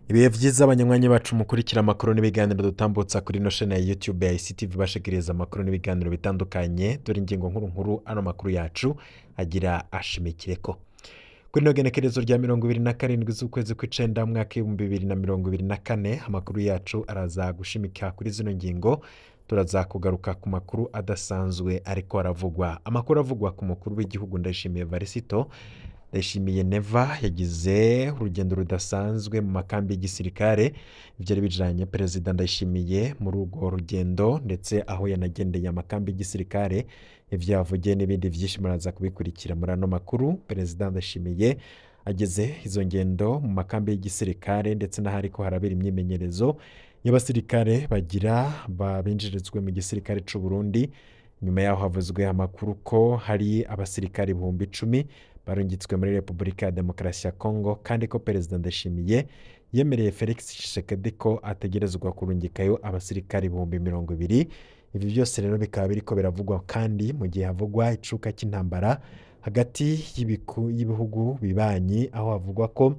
Ibihe vyiza abanywanyi bacu mukurikira amakuru n'ibiganiro dutambutsa kuri ino shene ya YouTube ya ICTV bashikiriza amakuru n'ibiganiro bitandukanye dore ingingo nkuru nkuru ano makuru yacu agira ashimikireko. Kuri ino genekerezo rya 27 z'ukwezi kw'icenda mu mwaka w'ibihumbi 2024 amakuru yacu araza gushimika kuri zino ngingo. Turaza kugaruka ku makuru adasanzwe ariko aravugwa. Amakuru avugwa ku mukuru w'igihugu Ndayishimiye Varisito. Ndayishimiye Neva yagize urugendo rudasanzwe mu makambi y'igisirikare. Ivyari bijanye Perezida Ndayishimiye muri urwo rugendo ndetse aho yanagendeye amakambi y'igisirikare. Ivyo yavugiye n'ibindi vyinshi muraza kubikurikira muri ano makuru. Perezida Ndayishimiye ageze izo ngendo mu makambi y'igisirikare ndetse n'ahariko harabera imyimenyerezo y'abasirikare bagira babinjirizwe mu gisirikare c'u Burundi. Nyuma yaho havuzwe amakuru ko hari abasirikare 10,000 barungitswe muri Repubulika ya Demokarasi ya Kongo kandi ko Perezida Ndayishimiye yemereye Felix Tshisekedi ko ategerezwa kurungikayo abasirikare 20,000. Ibi byose rero bikaba biriko biravugwa kandi mu gihe havugwa icuka cy'intambara hagati y'ibihugu bibanyi, aho havugwa ko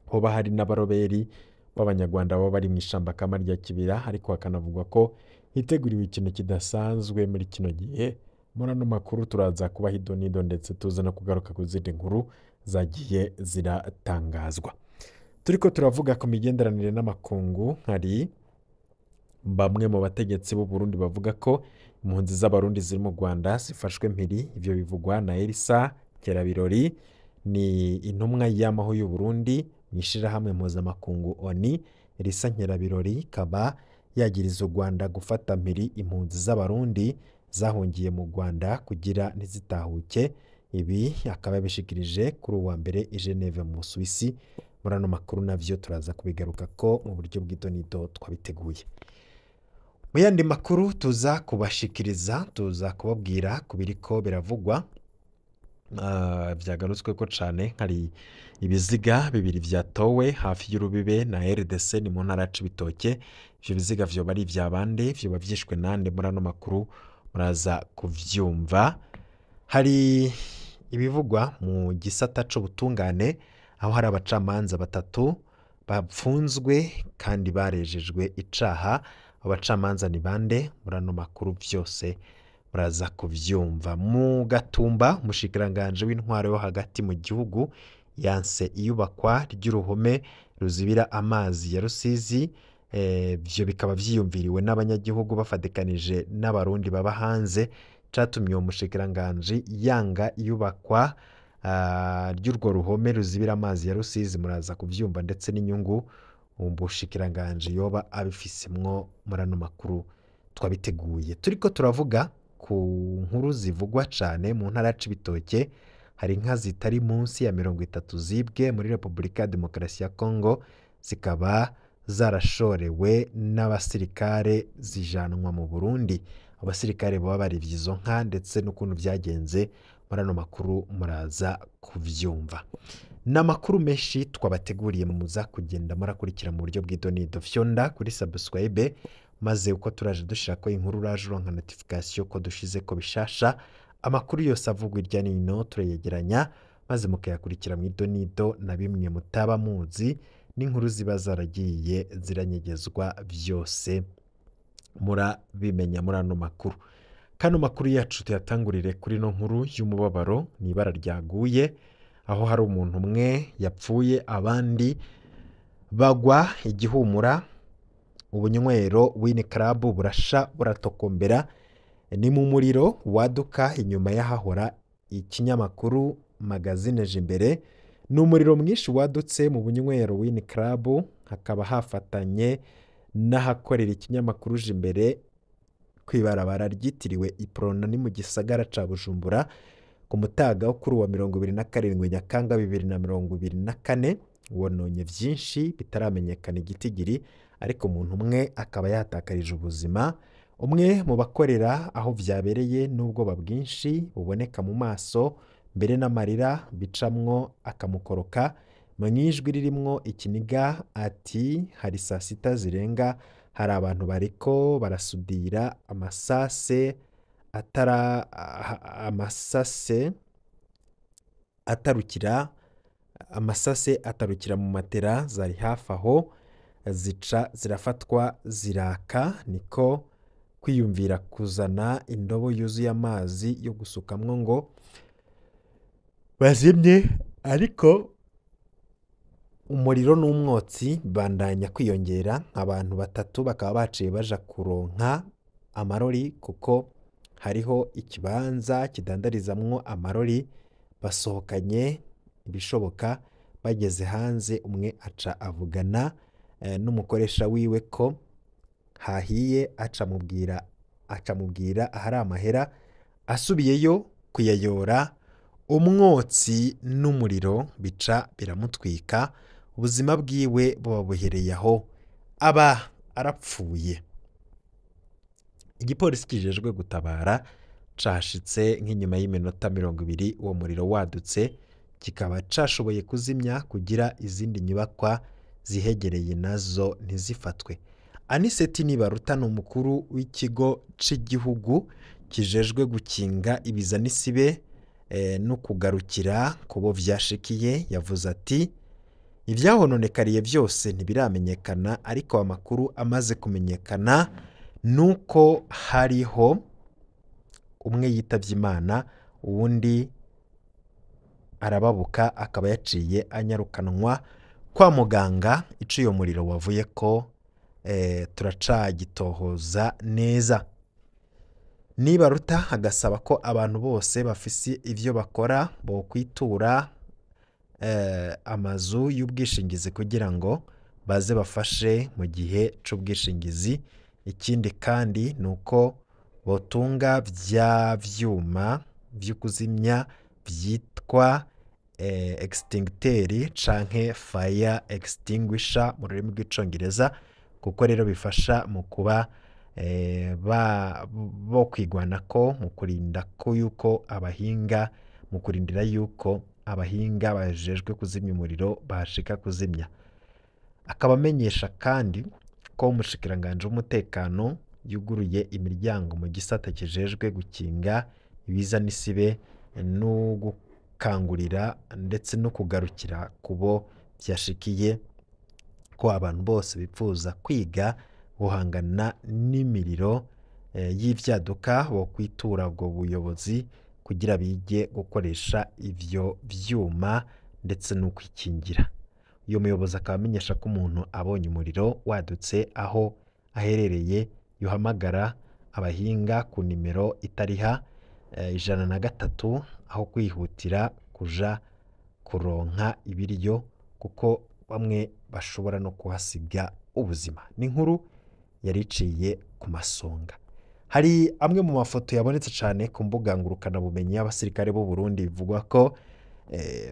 hoba hari n'abaroberi b'abanyarwanda baba bari mu ishamba kama rya Kibira, ariko hakanavugwa ko hiteguriwe ikintu kidasanzwe muri kino gihe. Muri ano makuru turaza kuba hidonido ndetse tuza no kugaruka ku zindi nkuru zagiye ziratangazwa. Turiko turavuga ku migenderanire n'amakungu, hari bamwe mu bategetsi b'u Burundi bavuga ko impunzi z'abarundi ziri mu Rwanda zifashwe mpiri. Ivyo bivugwa na Elisa Kerabirori, ni intumwa y'amaho y'u Burundi mw'ishirahamwe mpuzamakungu ONU. Elisa Kerabirori kaba yagiriza u Rwanda gufata mpiri impunzi z'abarundi zahungiye mu Rwanda kugira ntizitahuke. Ibi akaba yabishikirije kuri uwa mbere i Geneve mu Suisse. Muri ano makuru navyo turaza kubigaruka ko mu buryo bw'idonido twabiteguye. Mu yandi makuru tuza kubashikiriza, tuza kubabwira ku biriko biravugwa. Vyagarutswe ko cane hari ibiziga bibiri vyatowe hafi y'urubibe na RDC ni mu ntara ya Cibitoke. Ivyo biziga vyoba ari ivy'abande, vyoba vyishwe nande? Muri ano makuru muraza kuvyumva. Hari ibivugwa mu gisata c'ubutungane, aho hari abacamanza 3 bapfunzwe kandi barejejwe icaha. Abacamanza ni bande? Muri ano makuru vyose muraza kuvyumva. Mu Gatumba umushikiranganje w'intwaro yo hagati mu gihugu yanse iyubakwa ry'uruhome ruzibira amazi ya Rusizi. Vyo bikaba vyiyumviriwe n'abanyagihugu bafadikanije n'abarundi baba hanze. Catumye uwo mushikiranganje yanga iyubakwa ry'urwo ruhome ruzibira amazi ya Rusizi. Muraza kuvyumva ndetse n'inyungu umushikiranganje yoba abifisemwo muri ano makuru twabiteguye. Turiko turavuga ku nkuru zivugwa cane mu ntara ya Cibitoke. Hari inka zitari munsi ya 30 zibwe muri Repubulika ya Demokarasi ya Kongo, zikaba zarashorewe n'abasirikare zijanwa mu Burundi. Abasirikare baba barivye izo nka ndetse n'ukuntu vyagenze muri ano makuru muraza kuvyumva. N'amakuru menshi twabateguriye muza kugenda murakurikira mu buryo bw'idonido. Fyonda kuri subscribe maze uko turaje dushirako inkuru uraje uronka notification ko dushize ko bishasha. Amakuru yose avugwa irya nino tureyegeranya maze mukayakurikira mu idonido, na bimwe mutaba muzi n'inkuru ziba zaragiye ziranyegezwa vyose murabimenya muri ano makuru. Kano makuru yacu tuyatangurire kuri no nkuru y'umubabaro. Ni ibara ryaguye aho hari umuntu umwe yapfuye abandi bagwa igihumura. Ubunywero Wine Club burasha buratokombera. Ni mu muriro waduka inyuma y'ahahora ikinyamakuru Magazine Jimbere. Ni umuriro mwinshi wadutse mu bunywero Wine Club, hakaba hafatanye n'ahakorera ikinyamakuru Jimbere kwibarabara ryitiriwe Iprona ni mu gisagara ca Bujumbura ku mutaga wo kuri wa 27 Nyakanga 2024. Wononye vyinshi bitaramenyekana igitigiri, ariko umuntu umwe akaba yatakarije ubuzima. Umwe mu bakorera aho vyabereye n'ubwoba bwinshi buboneka mu maso, mbere n'amarira bicamwo akamukoroka. Mu ijwi ririmwo ikiniga ati hari saa sita zirenga, hari abantu bariko barasudira amasase atarukira mu matera zari hafi aho. zica zirafatwa ziraka, niko kwiyumvira kuzana indobo yuzuye amazi yo gusukamwo ngo bazimye, ariko umuriro n'umwotsi bandanya kwiyongera. Abantu batatu bakaba baciye baja kuronka amarori, kuko hariho ikibanza kidandarizamwo amarori. Basohokanye ibishoboka, bageze hanze umwe aca avugana n'umukoresha wiwe ko hahiye, aca mubwira ahari amahera. Asubiyeyo kuyayora, umwotsi n'umuriro bica biramutwika, ubuzima bwiwe buba buhereye aho, aba arapfuye. Igipolisi kijejwe gutabara cashitse nk'inyuma y'iminota 20 uwo muriro wadutse, kikaba cashoboye kuzimya kugira izindi nyubakwa zihegereye nazo ntizifatwe. Aniseti Nibaruta ni umukuru w'ikigo c'igihugu kijejwe gukinga ibiza n'isibe no kugarukira kubo vyashikiye, yavuze ati ivyahononekariye byose ntibiramenyekana, ariko amakuru amaze kumenyekana nuko hariho umwe yitavye Imana, uwundi arababuka, akaba yaciye anyarukanwa kwa muganga. Ico uyo muriro wavuye ko turacagitohoza neza. Nibaruta agasaba ko abantu bose bafise ivyo bakora bo kwitura amazu y'ubwishingizi kugira ngo baze bafashe mu gihe c'ubwishingizi. Ikindi kandi nuko botunga vya vyuma vyo kuzimya vyitwa extincteur canke fire extinguisher mu rurimi rw'icongereza, kuko rero bifasha mu kuba bo kwigwanako mu kurinda ko yuko abahinga mu kurindira yuko abahinga bajejwe kuzimya umuriro bashika kuzimya. Akaba amenyesha kandi ko umushikiranganje w'umutekano yuguruye imiryango mu gisata kijejwe gukinga ibiza n'isibe no gukangurira ndetse no kugarukira kubo vyashikiye, ko abantu bose bipfuza kwiga guhangana n'imiriro y'ivyaduka bo kwitura ubwo buyobozi kugira bige gukoresha ivyo vyuma ndetse no kwikingira. Uyo muyobozi akaba amenyesha ko umuntu abonye umuriro wadutse aho aherereye yohamagara abahinga ku nimero itariha 103 aho kwihutira kuja kuronka ibiryo, kuko bamwe bashobora no kuhasiga ubuzima. N'inkuru yariciye ku masonga. Hari amwe mu mafoto yabonetse cyane ku mbuga ngurukana bumenyi y'abasirikare b'u Burundi, bivugwa ko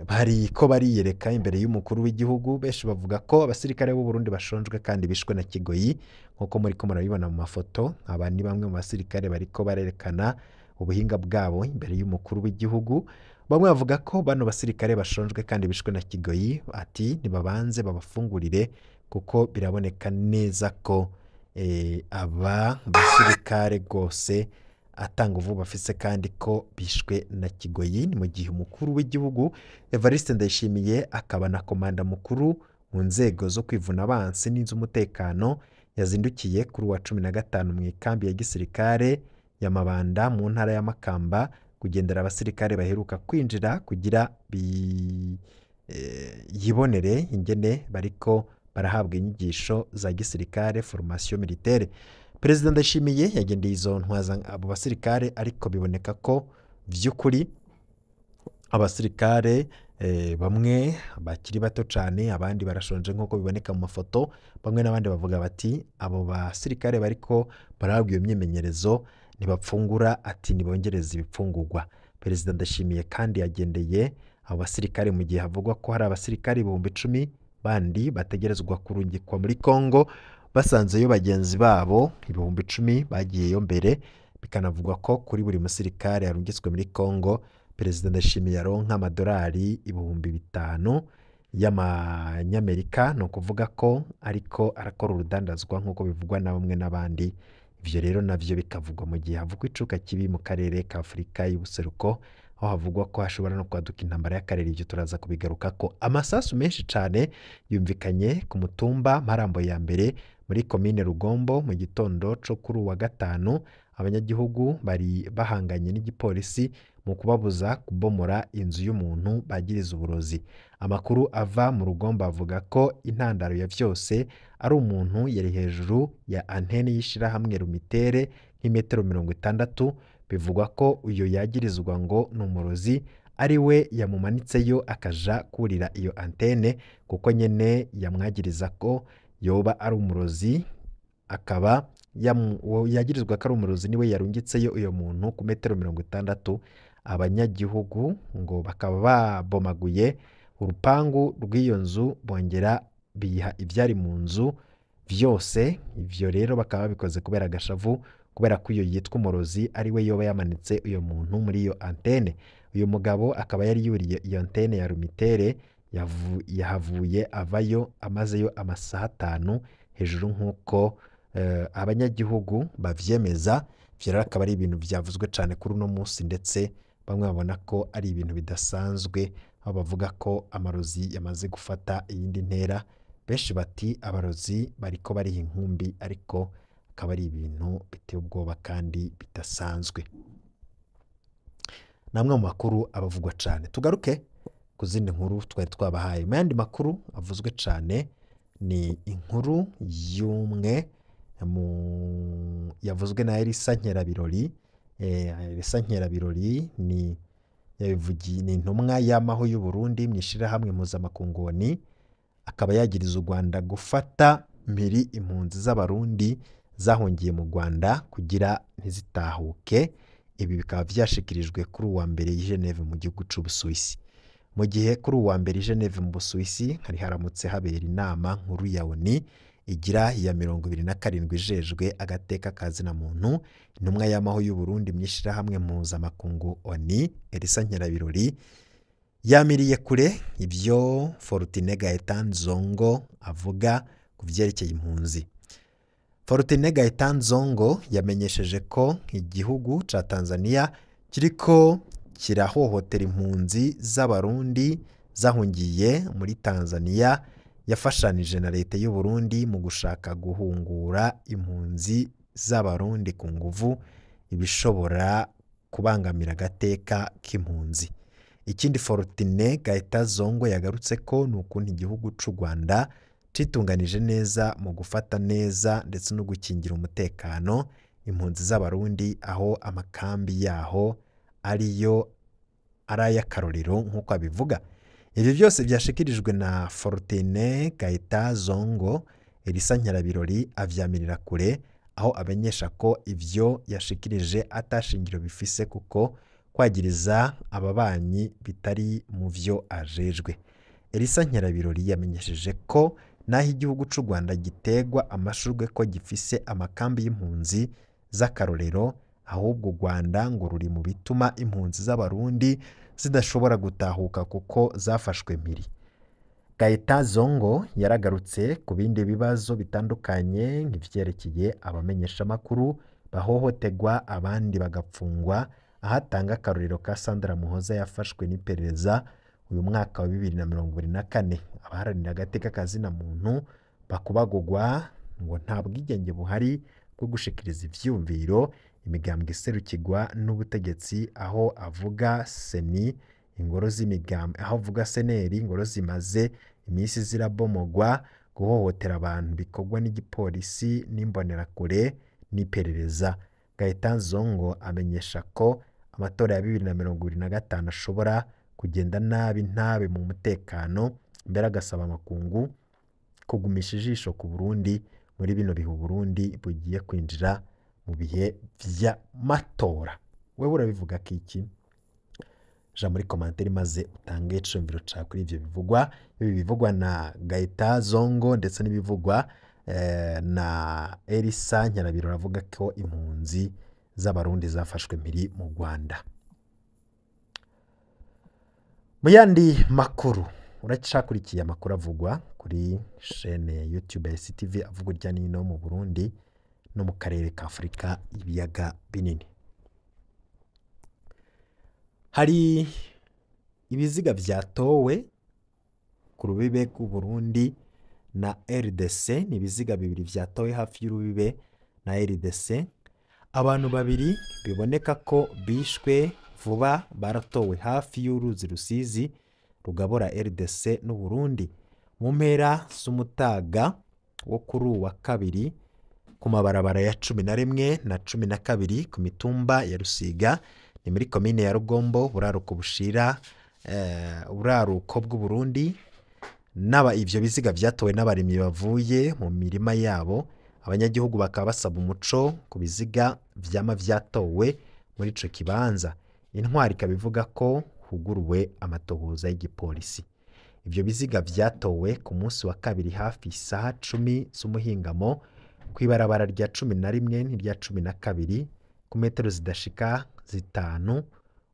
bariko bariyereka imbere y'umukuru w'igihugu. Benshi bavuga ko abasirikare b'u Burundi bashonjwe kandi bishwe na kigoyi, nkuko muriko murabibona mu mafoto. Aba ni bamwe mu basirikare bariko barerekana ubuhinga bwabo imbere y'umukuru w'igihugu. Bamwe bavuga ko bano basirikare bashonjwe kandi bishwe na kigoyi, ati nibabanze babafungurire, kuko biraboneka neza ko aba basirikare rwose atanga uvu bafise kandi ko bishwe na kigoyi. Ni mu gihe umukuru w'igihugu Evariste Ndayishimiye akaba na komanda mukuru mu nzego zo kwivuna abansi n'iz'umutekano yazindukiye kuri wa 15 mu ikambi ya gisirikare ya Mabanda mu ntara ya Makamba kugendera abasirikare baheruka kwinjira kugira yibonere ingene bariko barahabwa inyigisho za gisirikare, formation militaire. Perezida Ndayishimiye yagendeye izo ntwaza abo basirikare, ariko biboneka ko vy'ukuri abasirikare bamwe bakiri bato cyane, abandi barashonje nk'uko biboneka mu mafoto. Bamwe n'abandi bavuga bati abo basirikare bariko barahabwa iyo myimenyerezo ntibapfungura, ati nibongereza ibipfungurwa. Perezida Ndayishimiye kandi yagendeye abo basirikare mu gihe havugwa ko hari abasirikare 10,000 bandi bategerezwa kurungikwa muri Kongo, basanzeyo bagenzi babo 10,000 bagiyeyo mbere. Bikanavugwa ko kuri buri musirikare yarungitswe muri Kongo, Perezida Ndayishimiye aronka amadolari 5,000 y'amanyamerika. No kuvuga ko ariko arakora urudandazwa nk'uko bivugwa na bamwe n'abandi. Ivyo rero navyo bikavugwa mu gihe havugwa icuka kibi mu karere ka Afurika y'ubuseruko, aho havugwa ko hashobora no kwaduka intambara y'akarere. Ibyo turaza kubigaruka ko amasasu menshi cyane yumvikanye ku mutumba Marambo ya mbere muri komine Rugombo mu gitondo cyo kuri uwa gatanu. Abanyagihugu bari bahanganye n'igipolisi mu kubabuza kubomora inzu y'umuntu bagiriza uburozi. Amakuru ava mu Rugombo avuga ko intandaro ya byose ari umuntu yari hejuru ya antene y'ishirahamwe Rumitere nk'imetero 60. Bivugwa ko uyo yagirizwa ngo ni umurozi ari we yamumanitseyo akaja kurira iyo antene, kuko nyene yamwagiriza ko yoba ari umurozi, akaba yagirizwa ko ari umurozi niwe yarungitseyo uyo muntu ku metero 60. Abanyagihugu ngo bakaba babomaguye urupangu rw'iyo nzu bongera biha ibyari mu nzu byose. Ivyo rero bakaba babikoze kubera agashavu, kubera ko iyo yitwa umurozi ari we yoba yamanitse uyo muntu muri iyo antene. Uyu mugabo akaba yari yuriye iyo antene ya Rumitere, yahavuye avayo amazeyo amasaha 5 hejuru nk'uko abanyagihugu bavyemeza. Ivyo rero akaba ari ibintu byavuzwe cyane kuri uno munsi, ndetse bamwe babona ko ari ibintu bidasanzwe, aho bavuga ko amarozi yamaze gufata iyindi ntera. Benshi bati abarozi bariko bariha inkumbi, ariko akaba ari ibintu biteye ubwoba kandi bidasanzwe. Namwe mu makuru abavugwa cyane. Tugaruke ku zindi nkuru twari twabahaye. Mu yandi makuru avuzwe cyane ni inkuru y'umwe yavuzwe na Elisa Nkerabirori. Elisa Nkerabirori ni intumwa y'amaho y'u Burundi mu ishirahamwe mpuzamakungu, akaba yagiriza u Rwanda gufata mpiri impunzi z'abarundi zahungiye mu Rwanda kugira ntizitahuke. Ibi bikaba byashikirijwe kuri uwa mbere i Geneve mu gihugu c'Ubusuwisi. Mu gihe kuri uwa mbere i Geneve mu Busuwisi hari haramutse habera inama nkuru ya ONU igira ya 27 ijejwe agateka kazina muntu. Intumwa y'amaho y'u Burundi mu ishirahamwe mpuzamakungu ONU, Elisa Nkerabirori, yamiriye kure ibyo Fortune Gaëtan Zongo avuga ku vyerekeye impunzi. Fortune Gaëtan Zongo yamenyesheje ko igihugu ca Tanzania kiriko kirahohotera impunzi z'abarundi zahungiye muri Tanzania, yafashanije na leta y'u Burundi mu gushaka guhungura impunzi z'abarundi ku nguvu, ibishobora kubangamira agateka k'impunzi. Ikindi Fortune Gaëtan Zongo yagarutse ko n'ukuntu igihugu c'u Rwanda citunganije neza mu gufata neza ndetse no gukingira umutekano impunzi z'abarundi, aho amakambi yaho ariyo ay'akarorero nk'uko abivuga. Ibi byose byashikirijwe na Fortune Gaëtan Zongo. Elisa Nkerabirori avyamirira kure, aho amenyesha ko ivyo yashikirije atashingiro bifise, kuko kwagiriza ababanyi bitari mu vyo ajejwe. Elisa Nkerabirori yamenyesheje ko naho igihugu c'u Rwanda gitegwa amashurwe ko gifise amakambi y'impunzi z'akarorero, ahubwo u Rwanda ngo ruri mu bituma impunzi z'abarundi zidashobora gutahuka kuko zafashwe mpiri. Gaëtan Zongo yaragarutse ku bindi bibazo bitandukanye nk'ivyerekeye abamenyesha makuru bahohotegwa abandi bagapfungwa, ahatanga akarorero ka Sandra Muhoza yafashwe n'iperereza uyu mwaka wa 2024. Abaharanira agateka kazina muntu bakubagurwa ngo nta bwigenge buhari bwo gushikiriza ivyumviro. Imigambwe iserukirwa n'ubutegetsi, aho avuga seni ingoro z'imigambwe, aho avuga seneri ingoro zimaze imisi zirabomogwa, guhohotera abantu bikorwa n'igipolisi n'imbonerakure n'iperereza. Gaëtan Zongo amenyesha ko amatora ya 2025 ashobora kugenda nabi ntabe mu mutekano, mbere agasaba amakungu kugumisha ijisho ku Burundi muri bino bihe Burundi bugiye kwinjira mu bihe vy'amatora. Wewe urabivuga kiki? Ja muri commentaire maze utange icumviro ca kuri ivyo bivugwa. Ibi bivugwa na Gaëtan Zongo ndetse n'ibivugwa na Elisa Nkerabirori avuga ko impunzi z'abarundi zafashwe mpiri mu Rwanda. Mu yandi makuru, uracakurikiye amakuru avugwa kuri chaîne ya YouTube ya SCTV avuga urya nino mu Burundi no mu karere ka Afrika ibiyaga binini. hari ibiziga vyatowe ku rubibe rw'Uburundi na RDC, ni ibiziga bibiri vyatowe hafi y'urubibe na RDC. Abantu babiri biboneka ko bishwe vuba baratowe hafi y'uruzi Rusizi rugabura RDC n'Uburundi mu mpera z'umutaga wo kuri uwa kabiri ku mabarabara ya 11 na 12 ku mitumba ya Rusiga ni muri komine ya Rugombo, buraruko bushira buraruko bw'Uburundi. Ivyo biziga vyatowe n'abarimyi bavuye mu mirima yabo. Abanyagihugu bakaba basaba umuco ku biziga vyama vyatowe muri ico kibanza. Intwari ikabivuga ko huguruwe amatohoza y'igipolisi. Ivyo biziga vyatowe ku munsi wa kabiri hafi isaha 10 z'umuhingamo kw'ibarabara rya 11 n'irya 12 ku metero zidashika 5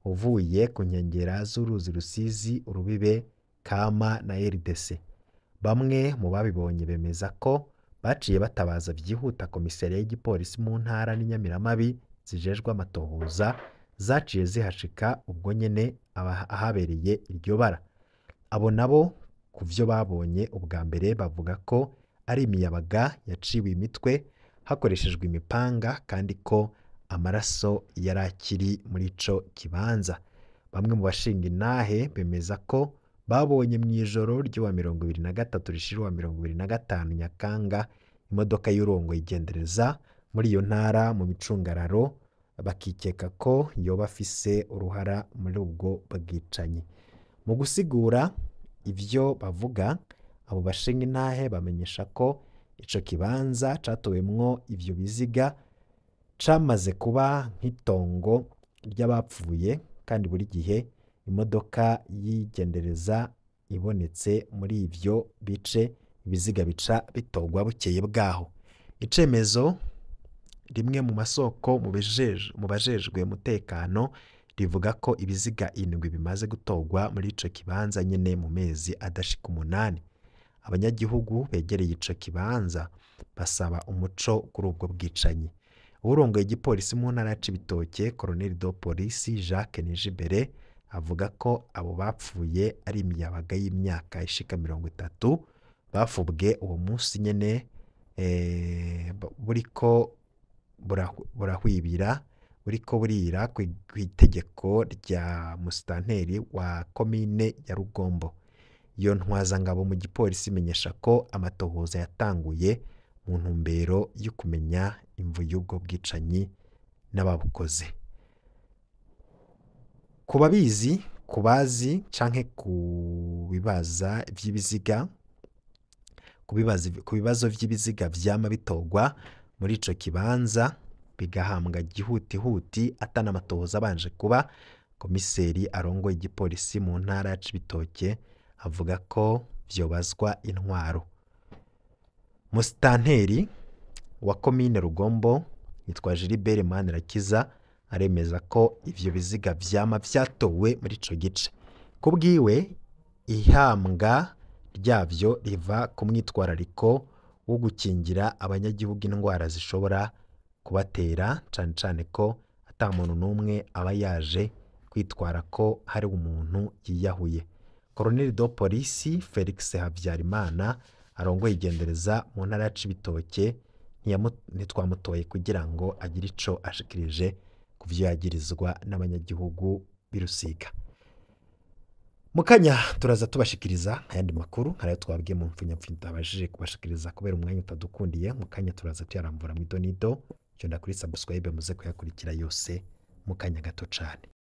uvuye ku nkengera z'uruzi Rusizi urubibe Kama na RDC. Bamwe mu babibonye bemeza ko baciye batabaza vyihuta komisariya y'igipolisi mu ntara n'Inyamiramabi zijejwe amatohoza, zaciye zihashika ubwo nyene ahabereye iryo bara. Abo nabo ku vyo babonye ubwa mbere bavuga ko ari imiyabaga yaciwe imitwe hakoreshejwe imipanga kandi ko amaraso yarakiri muri ico kibanza. Bamwe mu bashinga intahe bemeza ko babonye mw'ijoro ry'uwa 23 rishira uwa 25 Nyakanga imodoka y'urongoye igendereza muri iyo ntara mu micungararo, bakikeka ko yoba afise uruhara muri ubwo bwicanyi. Mu gusigura ivyo bavuga, abo bashinga intahe bamenyesha ko ico kibanza catowemwo ivyo biziga camaze kuba nk'itongo ry'abapfuye, kandi buri gihe imodoka y'igendereza ibonetse muri ivyo bice ibiziga bica bitogwa bukeye bwaho. Icemezo rimwe mu masoko mu bajejwe umutekano rivuga ko ibiziga 7 bimaze gutogwa muri ico kibanza nyene mu mezi adashika 8. Abanyagihugu begereye ico kibanza basaba umuco kuri ubwo bwicanyi. Urongoye igipolisi mu ntara ya Cibitoke, Colonel de Police Jacques Nijibere, avuga ko abo bapfuye ari imiyabaga y'imyaka ishika 30 bafubwe uwo munsi nyene buriko burahwibira buriko burira kw'itegeko rya musitanteri wa komine ya Rugombo. Iyo ntwazangabo mu gipolisi imenyesha ko amatohoza yatanguye mu ntumbero yo kumenya imvu y'ubwo bwicanyi n'ababukoze. Kubabizi, kubazi canke kubibaza vy'ibiziga, kubibazo vy'ibiziga vyama bitogwa muri ico kibanza bigahambwa gihutihuti atana amatohoza abanje kuba, komiseri arongoye igipolisi mu ntara ya Cibitoke avuga ko vyobazwa intwaro. Musitanteri wa komine Rugombo yitwa Gilbert Manirakiza aremeza ko ivyo biziga vyama vyatowe muri ico gice. Kubwiwe ihambwa ryavyo riva ku mwitwarariko wo gukingira abanyagihugu indwara zishobora kubatera, cane cane ko ata muntu n'umwe aba yaje kwitwara ko hari umuntu yiyahuye. Colonel de Police Felix Habyarimana arongoye igendereza mu ntara ya Cibitoke ntitwamutoye kugira ngo agire ico ashikirije ku vyo yagirizwa n'abanyagihugu birusiga. Mukanya turaza tubashikiriza ayandi makuru nkarayo twabwiye mu mfunyapfunya tabajije kubashikiriza kubera umwanya utadukundiye. Mukanya turaza tuyaramvura mu idonido, cyo ndakuri subscribe muze kuyakurikira yose mukanya gato cane.